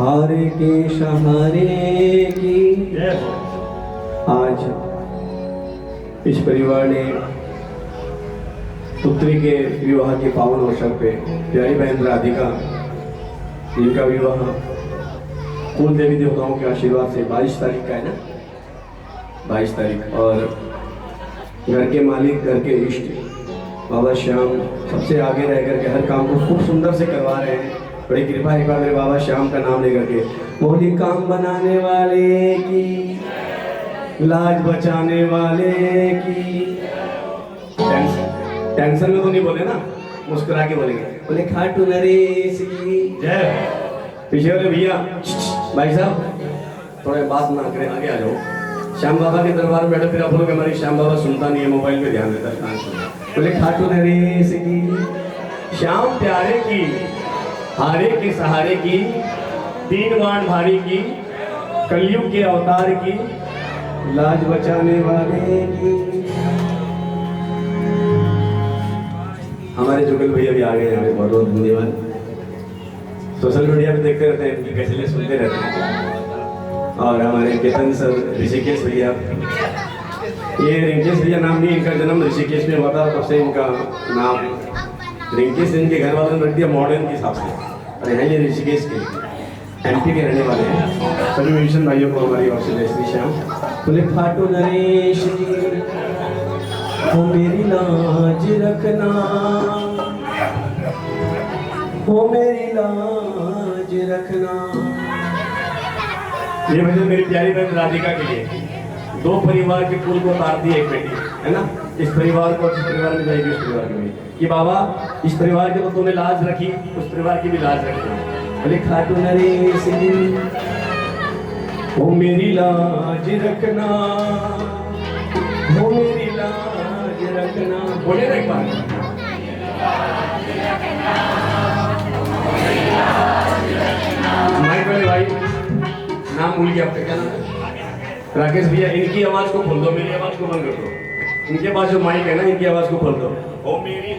हारे के सहारे की। आज इस परिवार ने पुत्री के विवाह के पावन अवसर पे प्यारी बहन राधिका जिनका विवाह कुल देवी देवताओं के आशीर्वाद से 22 तारीख का है ना, 22 तारीख, और घर के मालिक, घर के इष्ट बाबा श्याम सबसे आगे रह करके हर काम को खूब सुंदर से करवा रहे हैं। बड़ी कृपा है मेरे बाबा श्याम का नाम लेकर के, बोली काम बनाने वाले की, लाज बचाने वाले की। टेंशन में तो नहीं बोले ना, मुस्कुरा के बोलेंगे, बोले खाटू नरेश की जय। पीछे वाले भैया भाई साहब थोड़े बात ना करें, आगे आ जाओ। श्याम बाबा के दरबार में बैठो, फिर आप बोलोगे हमारी श्याम बाबा सुनता नहीं है, मोबाइल पे ध्यान देता है। बोले खाटू नरेश की, श्याम प्यारे की, हारे के सहारे की, तीन बाण भारी की, कलयुग के अवतार की, लाज बचाने वाले की। हमारे जुगल भैया भी आ गए, हमें बहुत बहुत धन्यवाद। सोशल मीडिया पे देखते रहते हैं, इनकी कैसे सुनते रहते हैं। और हमारे केतन सर, ऋषिकेश भैया, ये रिंकेश भैया नाम नहीं, इनका जन्म ऋषिकेश में हुआ था, तब से इनका नाम रिंकेश इनके घर वालों ने रख दिया मॉडर्न के हिसाब से। अरे हैं ये ऋषिकेश के एमपी के रहने वाले हैं। सभी म्यूजिशियन भाइयों को हमारी ओर से जय श्री श्याम। बोले खाटू नरेश हो मेरी लाज रखना, हो मेरी लाज रखना। ये भजन मेरी प्यारी बहन राधिका के लिए, दो परिवार के कुल को तार दी एक बेटी है ना, इस परिवार को इस परिवार में जाएगी, उस परिवार में कि बाबा इस परिवार के तो तूने लाज रखी, उस परिवार की भी लाज रखी। बोले खाटू नरेश हो मेरी लाज रखना, हो मेरी लाज रखना। बोले ना एक बार, माइक वाले भाई नाम भूल गया आपका, क्या नाम है? राकेश भैया, इनकी आवाज को खोल दो, मेरी आवाज को बंद कर दो। इनके पास जो माइक है ना, इनकी आवाज को खोल दो। ओ मेरी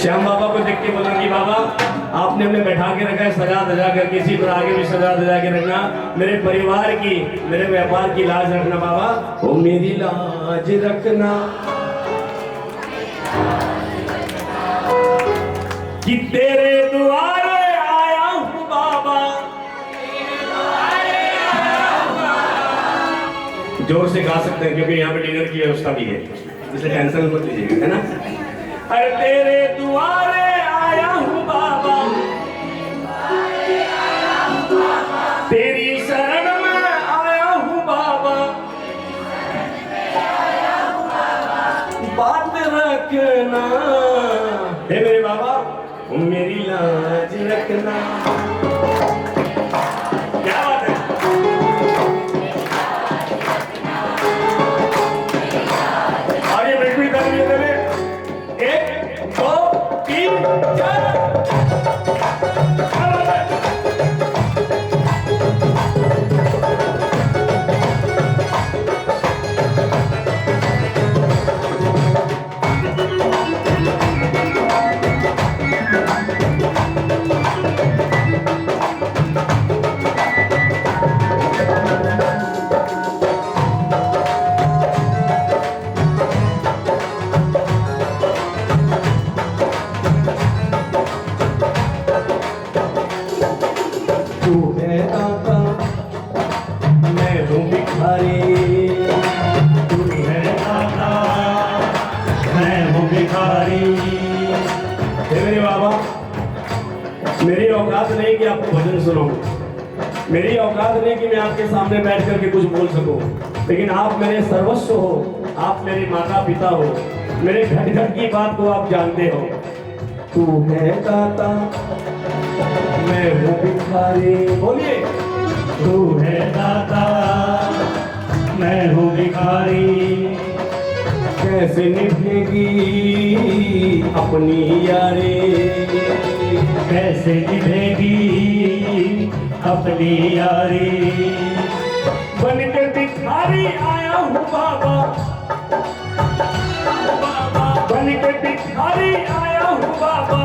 श्याम बाबा को देख के बोलेंगी, बाबा आपने हमें बैठा के रखा है सजा दजा कर, किसी पर आगे भी सजा दजा के रखना, मेरे परिवार की, मेरे व्यापार की लाज रखना बाबा, ओ मेरी लाज रखना। कि तेरे द्वारे आया हूँ बाबा, जोर से गा सकते हैं क्योंकि यहाँ पे डिनर की व्यवस्था भी है, इसलिए टेंशन मत लीजिएगा, है ना। अरे तेरे द्वारे आया हूँ बाबा, तेरी शरण में आया हूँ बाबा, बात रखना हे मेरे बाबा, मेरी लाज रखना। क्या बात है, आगे बिल्कुल कर लिए मैंने, 1 2 3 4। मेरे बाबा, मेरी औकात नहीं कि आपको भजन सुनाऊं, मेरी औकात नहीं कि मैं आपके सामने बैठ करके कुछ बोल सकूं, लेकिन आप मेरे सर्वस्व हो, आप मेरे माता पिता हो, मेरे घर घर की बात को आप जानते हो। तू है दाता, मैं हूँ भिखारी। बोलिए, तू है दाता, मैं हूँ भिखारी। कैसे निभेगी अपनी यारी, कैसे निभेगी अपनी यारी। बनकर भिखारी आया हूँ बाबा, बनकर भिखारी आया हूँ बाबा,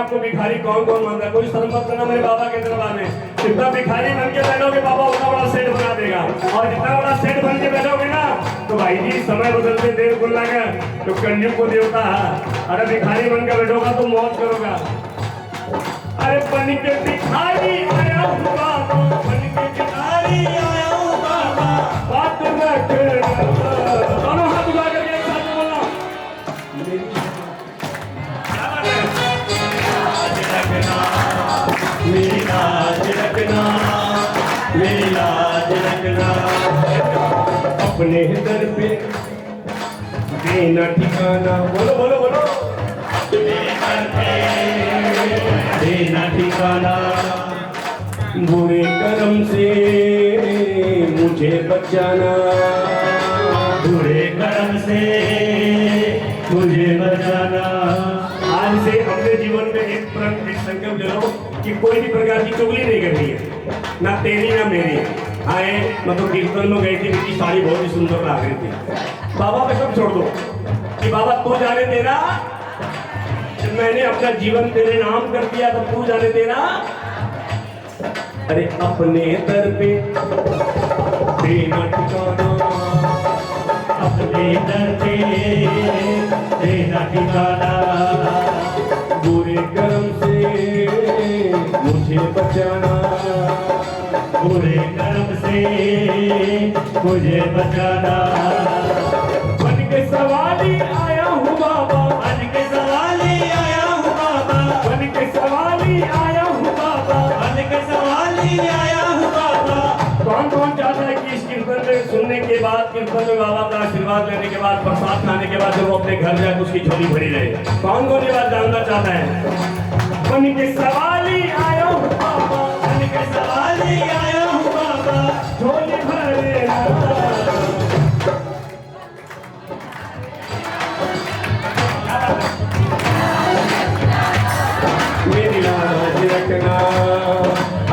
आपको भिखारी कौन कौन मानता है, कोई शर्म मत करना मेरे बाबा के दरबार में। जितना भिखारी बन के बैठोगे बाबा उतना बड़ा सेठ बना देगा, और जितना बड़ा सेठ बन के बैठोगे ना तो भाई जी समय बदलते देव को लगा तो कलयुग को देवता है। अरे भिखारी बन के बैठोगा तो मौत करोगा। अरे बन के भिखारी आया हूँ बाबा, बन के भिखारी आया हूँ बाबा, बात रख दोनों हाथ उठा करके एक साथ बोलना। मेरी लाज रखना, मेरी लाज रखना, अपने दर पे देना ठिकाना। बोलो बोलो बोलो। मेरे घर पे देना ठिकाना, बुरे कर्म से मुझे बचाना, बुरे कर्म से मुझे बचाना। आज से अपने जीवन में एक संकल्प ले लो कि कोई भी प्रकार की चुगली नहीं करनी है, ना तेरी ना मेरी। आए मतलब कीर्तन में गई थी, उनकी साड़ी बहुत ही सुंदर लग रही थी। बाबा पे सब छोड़ दो कि बाबा तू जाने तेरा, जब मैंने अपना जीवन तेरे नाम कर दिया तो तू जाने तेरा। अरे अपने दर पे देना ठिकाना, अपने दर पे देना ठिकाना, बुरे कर्म से मुझे बचाना, बुरे कर्म से मुझे बचाना। बन के सवाली आया हूँ बाबा, बन के सवाली आया हूँ बाबा, बन के सवाली आया हूँ बाबा, बन के सवाली आया हूँ बाबा। कौन कौन चाहता है कि इस कीर्तन में सुनने के बाद, कीर्तन में बाबा का आशीर्वाद लेने के बाद, प्रसाद खाने के बाद जब वो अपने घर जाए तो उसकी झोली भरी रहे। कौन कौन ये बात जानना चाहता है? बन के सवाली आया हूँ बाबा, बन के सवाली आया हूँ बाबा, झोली भरे ना। मेरी लाज रखना,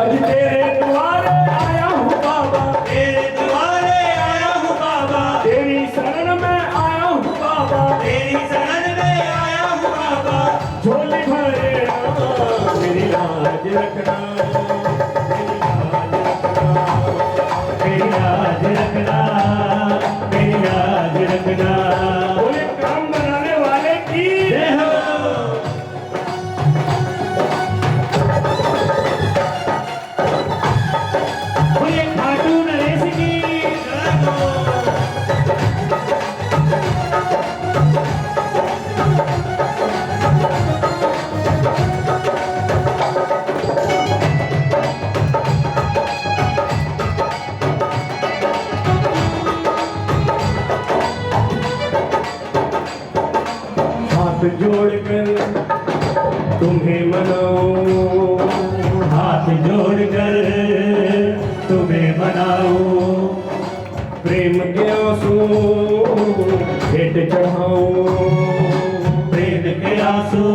अज तेरे द्वारे आया हूँ बाबा, तेरे द्वारे आया हूँ बाबा, तेरी शरण में आया हूँ बाबा, तेरी शरण में आया हूँ बाबा। झोली भरे ना। मेरी लाज रखना, मेरी लाज रखना, मेरी लाज रखना। बोले काम बनाने वाले की जय हो। बोले खाटू नरेश की जय हो। हाथ जोड़कर तुम्हें मनाओ, हाथ जोड़कर तुम्हें मनाओ, प्रेम के आंसू भेंट चढ़ाओ, प्रेम के आंसू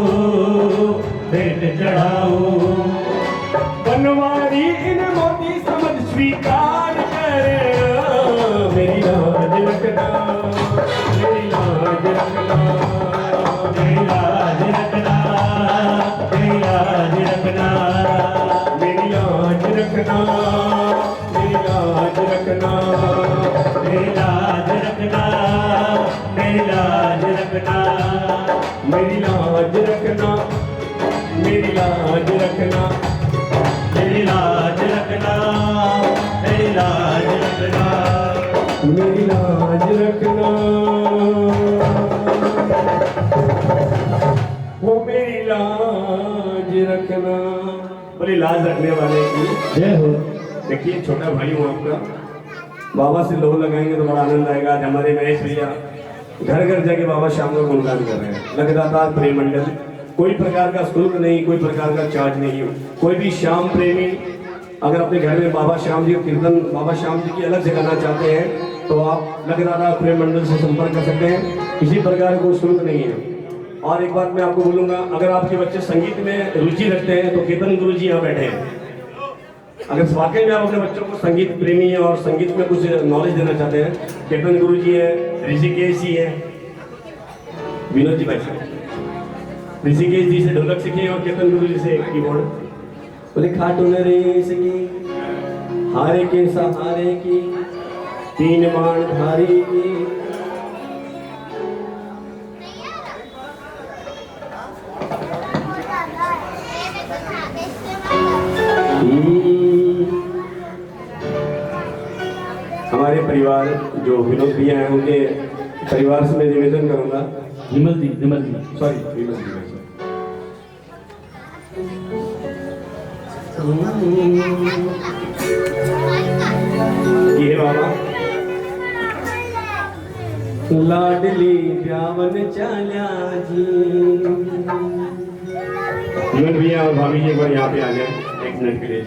भेंट चढ़ाओ। बनवारी इन मोती समझ स्वीकार करे। मेरी लाज रखना, मेरी लाज रखना, मेरी लाज रखना, मेरी लाज रखना, मेरी लाज रखना, मेरी लाज रखना, मेरी लाज रखना, मेरी लाज रखना, मेरी लाज रखना, मेरी लाज रखना, मेरी लाज रखना, मेरी लाज रखना। मेरी लाज रखना, वो मेरी लाज रखना। बोली लाज रखने वाले की जय हो। देखिए छोटा भाई हूँ आपका, बाबा से लोग लगाएंगे तो बड़ा आनंद आएगा। आज हमारे महेश भैया घर घर जाके बाबा श्याम का गुणगान कर रहे हैं। लगातार प्रेम मंडल, कोई प्रकार का शुल्क नहीं, कोई प्रकार का चार्ज नहीं। कोई भी श्याम प्रेमी अगर अपने घर में बाबा श्याम जी का कीर्तन, बाबा श्याम जी की अलग से गाना चाहते हैं तो आप लगातार प्रेम मंडल से संपर्क कर सकते हैं। किसी प्रकार का कोई शुल्क नहीं है। और एक बात मैं आपको बोलूँगा, अगर आपके बच्चे संगीत में रुचि रखते हैं तो कीर्तन गुरु जी यहाँ बैठे हैं। अगर वाकई में आप अपने बच्चों को संगीत प्रेमी है और संगीत में कुछ नॉलेज देना चाहते हैं, कीर्तन गुरु जी है, ऋषिकेश जी है, विनोद जी बैठे। ऋषिकेश जी से ढोलक सीखे और केतन गुरु जी से कीबोर्ड। बोले खाटू नरेश की हारे के सहारे की तीन बाण धारी की। हमारे परिवार जो विनोद भैया हैं उनके परिवार से मैं निवेदन करूंगा। विमल जी सॉरी विमल जी ये बाबा लाडली ब्यावन चाल्या जी। विमल भैया और भाभी जी को यहाँ पे आ जाए 1 मिनट के लिए।